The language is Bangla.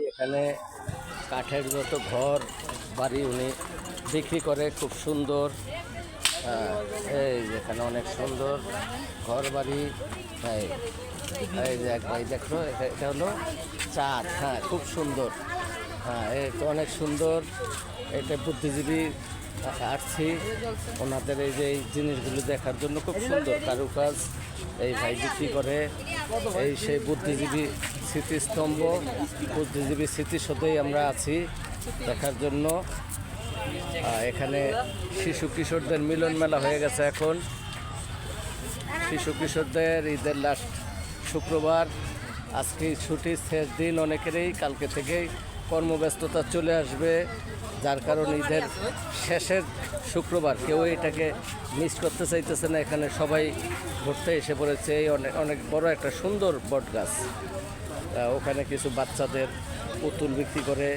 এখানে কাঠের যত ঘর বাড়ি উনি বিক্রি করে, খুব সুন্দর। এই এখানে অনেক সুন্দর ঘর বাড়ি। এই যে এক ভাই দেখো, এটা হলো চাঁদ। হ্যাঁ, খুব সুন্দর। হ্যাঁ, এটা অনেক সুন্দর। এটা বুদ্ধিজীবী আসছি ওনাদের এই যে এই জিনিসগুলো দেখার জন্য, খুব সুন্দর কারুকাজ এই ভাই বিক্রি করে। এই সেই বুদ্ধিজীবী স্মৃতিস্তম্ভ, বুদ্ধিজীবী স্মৃতিসৌধেই আমরা আছি দেখার জন্য। এখানে শিশু কিশোরদের মিলন মেলা হয়ে গেছে এখন। শিশু কিশোরদের ঈদের লাস্ট শুক্রবার, আজকে ছুটির শেষ দিন অনেকেরই, কালকে থেকেই কর্মব্যস্ততা চলে আসবে, যার কারণে ঈদের শেষের শুক্রবার কেউ এটাকে মিস করতে চাইতেছে না। এখানে সবাই ঘুরতে এসে পড়েছে। এই অনেক অনেক বড় একটা সুন্দর বট গাছ। ওখানে কিছু বাচ্চাদের পুতুল বিক্রি করে।